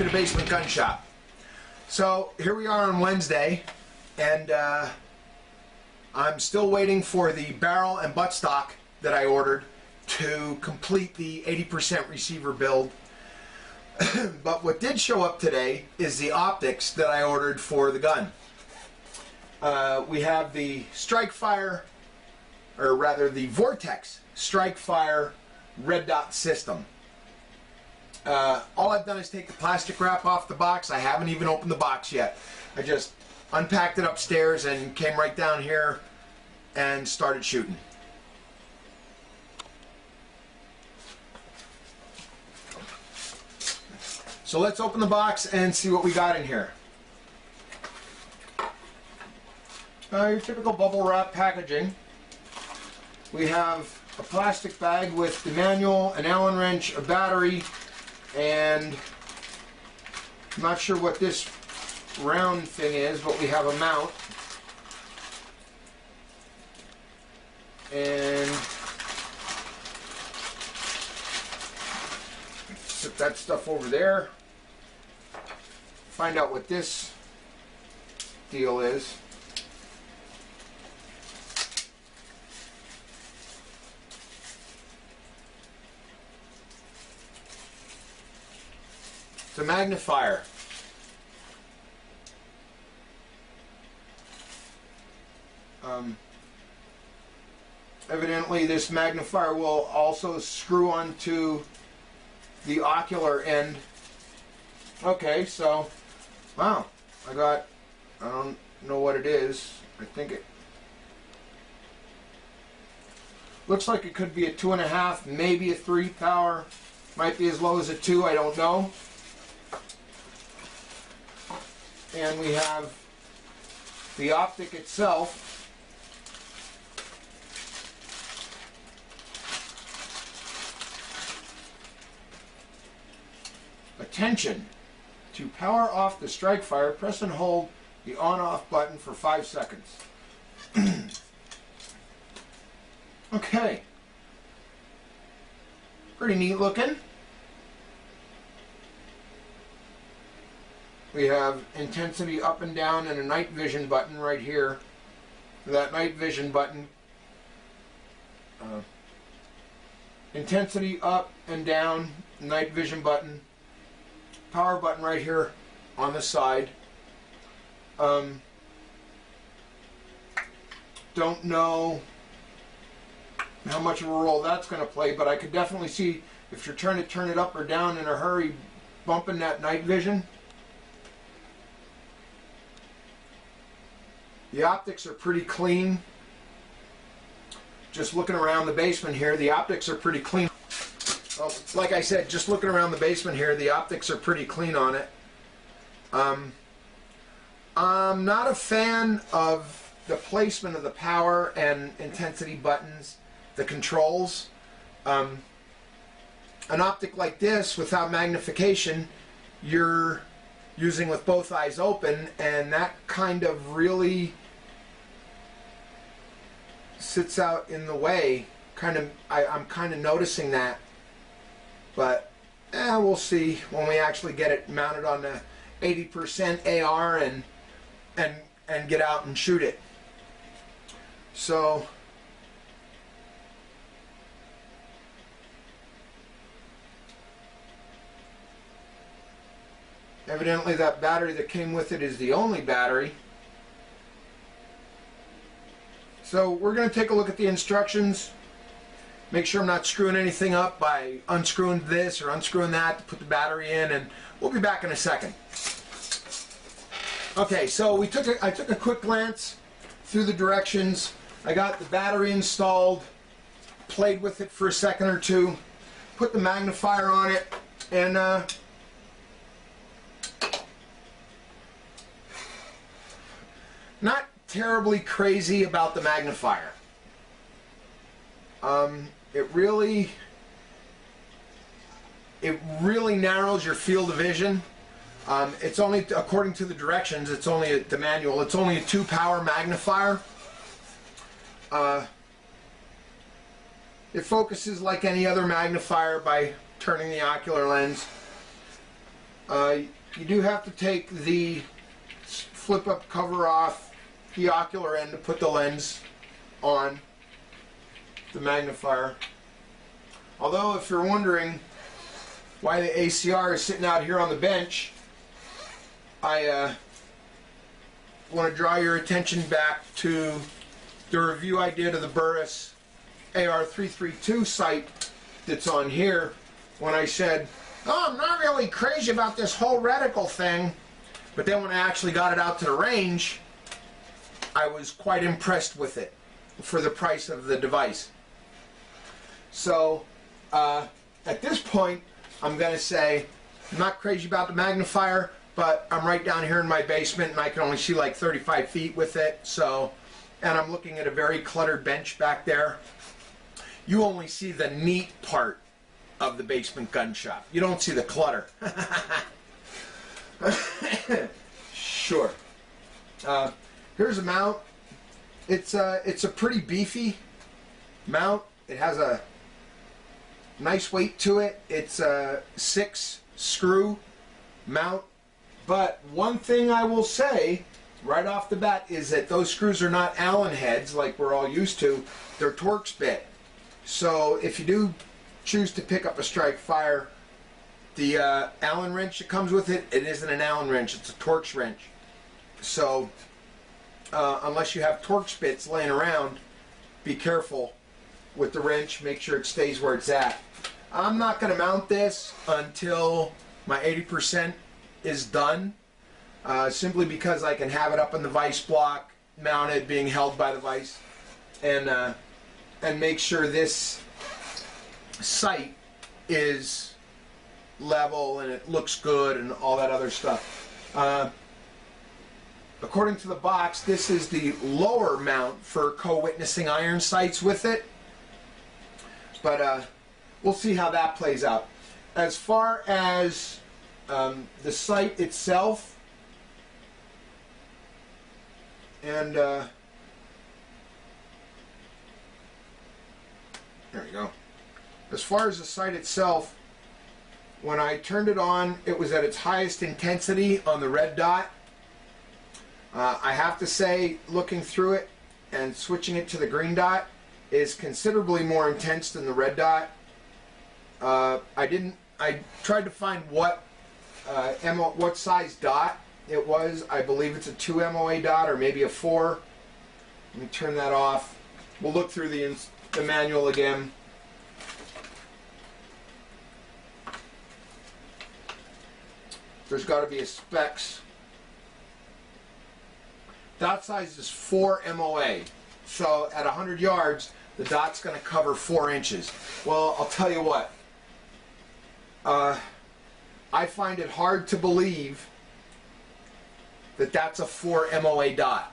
the Basement Gun Shop. So here we are on Wednesday, and I'm still waiting for the barrel and buttstock that I ordered to complete the 80% receiver build. But what did show up today is the optics that I ordered for the gun. We have the Strikefire, or rather the Vortex Strikefire red dot system. All I've done is take the plastic wrap off the box. I haven't even opened the box yet. I just unpacked it upstairs and came right down here and started shooting. So let's open the box and see what we got in here. Your typical bubble wrap packaging. We have a plastic bag with the manual, an Allen wrench, a battery, and I'm not sure what this round thing is, but we have a mount. And set that stuff over there. Find out what this deal is. It's a magnifier. Evidently this magnifier will also screw onto the ocular end. Okay, so, wow, I don't know what it is. I think it looks like it could be a 2.5, maybe a 3 power. Might be as low as a 2, I don't know. And we have the optic itself. Attention! To power off the Strikefire, press and hold the on-off button for 5 seconds. Okay. Pretty neat looking. We have intensity up and down and a night vision button right here. That night vision button, intensity up and down, night vision button, power button right here on the side. Don't know how much of a role that's going to play, but I could definitely see if you're trying to turn it up or down in a hurry, bumping that night vision. The optics are pretty clean. Just looking around the basement here, the optics are pretty clean. Well, like I said, just looking around the basement here, the optics are pretty clean on it. I'm not a fan of the placement of the power and intensity buttons, the controls. An optic like this, without magnification, you're using with both eyes open, and that kind of really sits out in the way. I'm kind of noticing that, but we'll see when we actually get it mounted on the 80% AR and get out and shoot it. So evidently that battery that came with it is the only battery. So we're going to take a look at the instructions. Make sure I'm not screwing anything up by unscrewing this or unscrewing that to put the battery in, and we'll be back in a second. Okay, so I took a quick glance through the directions. I got the battery installed, played with it for a second or two, put the magnifier on it, and not terribly crazy about the magnifier. It really narrows your field of vision. It's only, according to the directions, it's only the manual, it's only a 2 power magnifier. It focuses like any other magnifier by turning the ocular lens. you do have to take the flip up cover off the ocular end to put the lens on the magnifier. Although if you're wondering why the ACR is sitting out here on the bench, I want to draw your attention back to the review I did of the Burris AR-332 sight that's on here, when I said, oh, I'm not really crazy about this whole reticle thing, but then when I actually got it out to the range, I was quite impressed with it for the price of the device. So at this point, I'm going to say I'm not crazy about the magnifier, but I'm right down here in my basement and I can only see like 35 feet with it. So, and I'm looking at a very cluttered bench back there. You only see the neat part of the basement gun shop. You don't see the clutter. Sure. Here's a mount. It's a pretty beefy mount. It has a nice weight to it. It's a 6-screw mount. But one thing I will say right off the bat is that those screws are not Allen heads like we're all used to. They're Torx bit. So if you do choose to pick up a Strikefire, the Allen wrench that comes with it, it isn't an Allen wrench, it's a Torx wrench. So unless you have Torx bits laying around, be careful with the wrench, make sure it stays where it's at. I'm not going to mount this until my 80% is done, simply because I can have it up in the vise block, mounted, being held by the vise, and make sure this sight is level and it looks good and all that other stuff. According to the box, this is the lower mount for co-witnessing iron sights with it, but we'll see how that plays out. As far as the sight itself, and there we go. As far as the sight itself, when I turned it on, it was at its highest intensity on the red dot. I have to say, looking through it and switching it to the green dot is considerably more intense than the red dot. I tried to find what size dot it was. I believe it's a 2 MOA dot or maybe a 4. Let me turn that off. We'll look through the manual again. There's got to be a specs. Dot size is 4 MOA. So at 100 yards, the dot's going to cover 4 inches. Well, I'll tell you what. I find it hard to believe that that's a 4 MOA dot.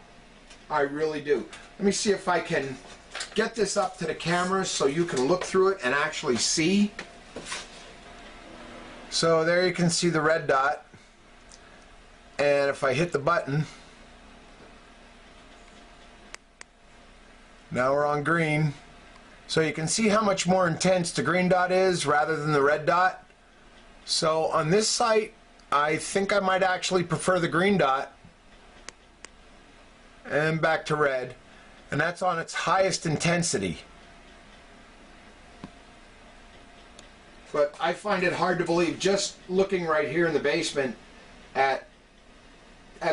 I really do. Let me see if I can get this up to the camera so you can look through it and actually see. So there you can see the red dot. And if I hit the button, now we're on green. So you can see how much more intense the green dot is rather than the red dot. So on this sight, I think I might actually prefer the green dot. And back to red. And that's on its highest intensity. But I find it hard to believe, just looking right here in the basement at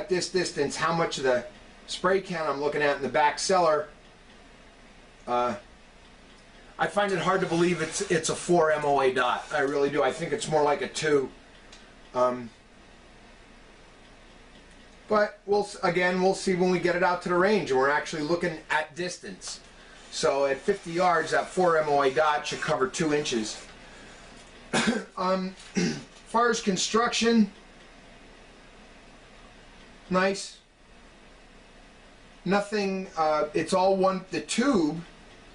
this distance, how much of the spray can I'm looking at in the back cellar. I find it hard to believe it's a 4 MOA dot. I really do. I think it's more like a 2. But we'll see when we get it out to the range and we're actually looking at distance. So at 50 yards, that 4 MOA dot should cover 2 inches. As far as construction, nice. Nothing, it's all one, the tube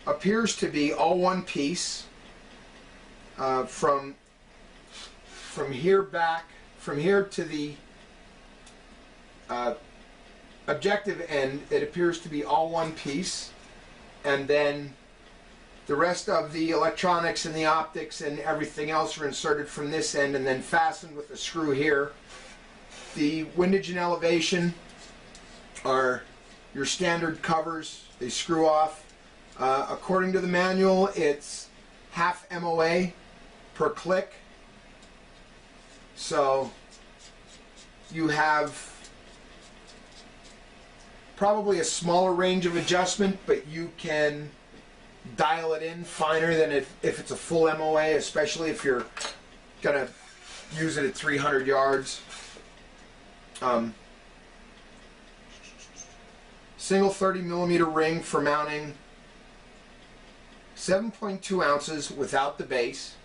appears to be all one piece from here back, from here to the objective end. It appears to be all one piece, and then the rest of the electronics and the optics and everything else are inserted from this end and then fastened with a screw here. The windage and elevation are your standard covers. They screw off. According to the manual, it's half MOA per click. So you have probably a smaller range of adjustment, but you can dial it in finer than if it's a full MOA, especially if you're gonna use it at 300 yards. Single 30mm ring for mounting, 7.2 ounces without the base,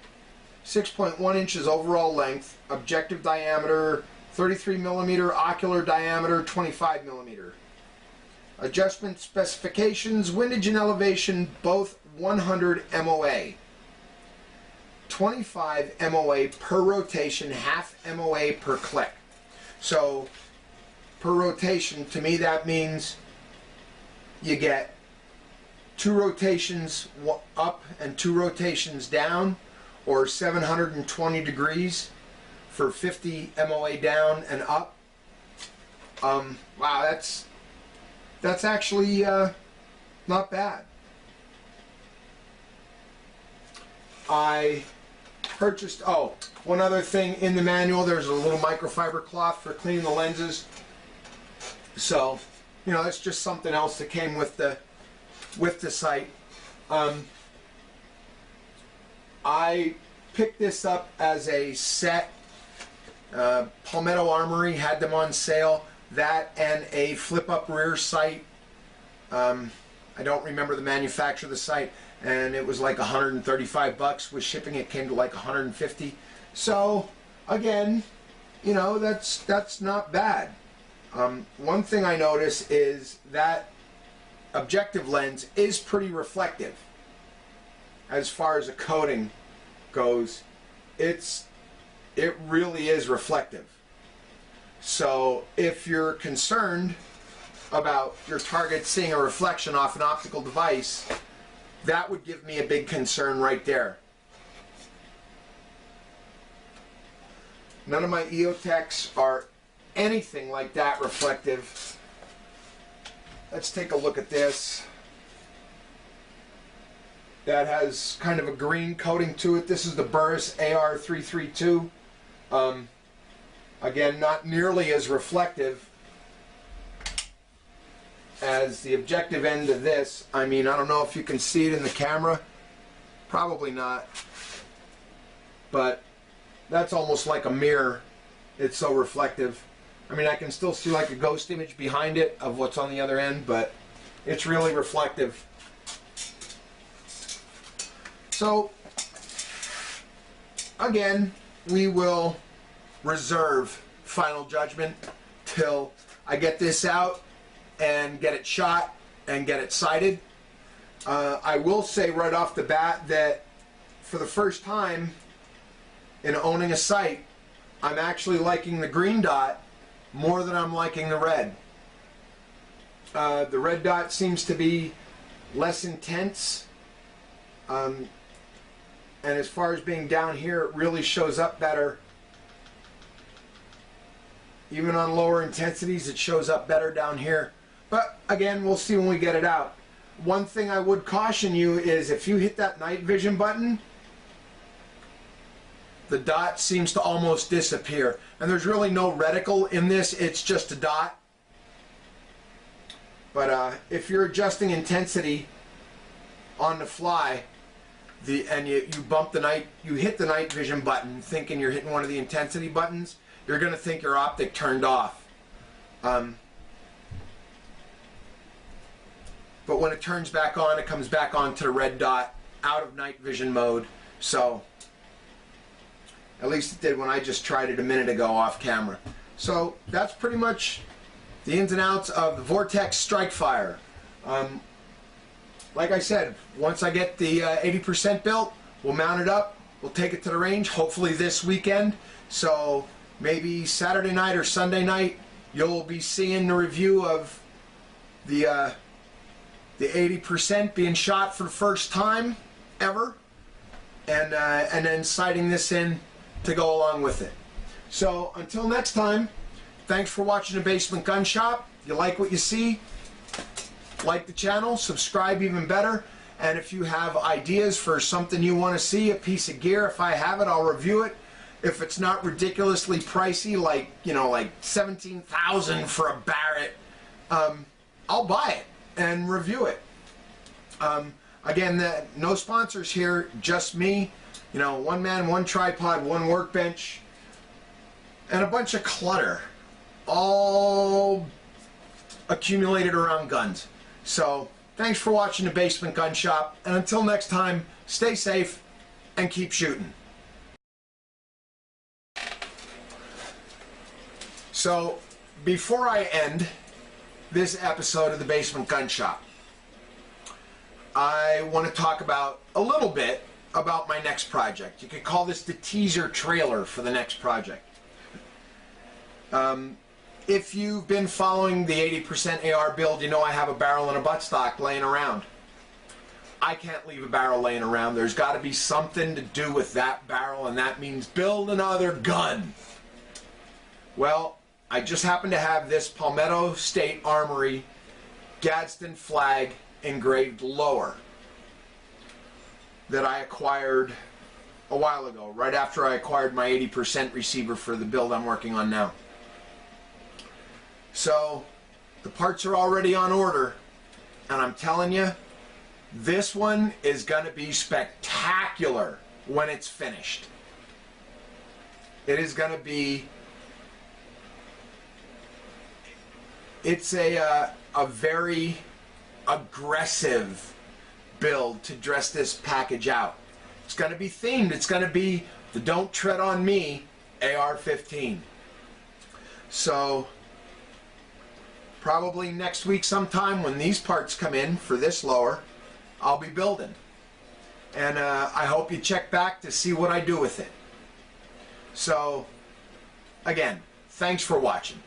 6.1 inches overall length, objective diameter 33mm, ocular diameter 25mm. Adjustment specifications, windage and elevation, both 100 MOA. 25 MOA per rotation, half MOA per click. So, per rotation, to me that means you get 2 rotations up and 2 rotations down, or 720 degrees for 50 MOA down and up. Wow, that's actually not bad. I purchased, one other thing in the manual, there's a little microfiber cloth for cleaning the lenses. So, you know, that's just something else that came with the sight. I picked this up as a set. Palmetto Armory had them on sale. That and a flip-up rear sight. I don't remember the manufacturer of the sight, and it was like 135 bucks. With shipping, it came to like 150. So, again, you know, that's not bad. One thing I notice is that objective lens is pretty reflective. As far as a coating goes, it really is reflective. So if you're concerned about your target seeing a reflection off an optical device, that would give me a big concern right there. None of my EOTechs are anything like that reflective. Let's take a look at this. That has kind of a green coating to it. This is the Burris AR332. Again, not nearly as reflective as the objective end of this. I mean, I don't know if you can see it in the camera. Probably not. But that's almost like a mirror. It's so reflective. I mean, I can still see like a ghost image behind it of what's on the other end, but it's really reflective. So, again, we will reserve final judgment till I get this out and get it shot and get it sighted. I will say right off the bat that for the first time in owning a sight, I'm actually liking the green dot more than I'm liking the red. The red dot seems to be less intense, and as far as being down here, it really shows up better. Even on lower intensities, it shows up better down here. But again, we'll see when we get it out. One thing I would caution you is if you hit that night vision button, the dot seems to almost disappear. And there's really no reticle in this, it's just a dot. But if you're adjusting intensity on the fly, and you bump the night, you hit the night vision button thinking you're hitting one of the intensity buttons, you're going to think your optic turned off. But when it turns back on, it comes back on to the red dot out of night vision mode. So, at least it did when I just tried it a minute ago off camera. So, that's pretty much the ins and outs of the Vortex Strikefire. Like I said, once I get the 80% built, we'll mount it up, we'll take it to the range, hopefully this weekend. So maybe Saturday night or Sunday night, you'll be seeing the review of the 80% being shot for the first time ever, and then sighting this in to go along with it. So until next time, thanks for watching the Basement Gun Shop. You like what you see? Like the channel, subscribe even better. And if you have ideas for something you want to see, a piece of gear, if I have it, I'll review it. If it's not ridiculously pricey, like, you know, like $17,000 for a Barrett, I'll buy it and review it. Again, no sponsors here, just me. You know, one man, one tripod, one workbench, and a bunch of clutter, all accumulated around guns. So, thanks for watching the Basement Gun Shop, and until next time, stay safe and keep shooting. So, before I end this episode of the Basement Gun Shop, I want to talk about a little bit about my next project. You could call this the teaser trailer for the next project. If you've been following the 80% AR build, you know I have a barrel and a buttstock laying around. I can't leave a barrel laying around. There's got to be something to do with that barrel, and that means build another gun. Well, I just happen to have this Palmetto State Armory Gadsden flag engraved lower that I acquired a while ago, right after I acquired my 80% receiver for the build I'm working on now. So the parts are already on order, and I'm telling you, this one is going to be spectacular when it's finished. It is going to be, it's a very aggressive build to dress this package out. It's going to be themed. It's going to be the Don't Tread on Me AR-15. So probably next week sometime when these parts come in for this lower, I'll be building. And I hope you check back to see what I do with it. So again, thanks for watching.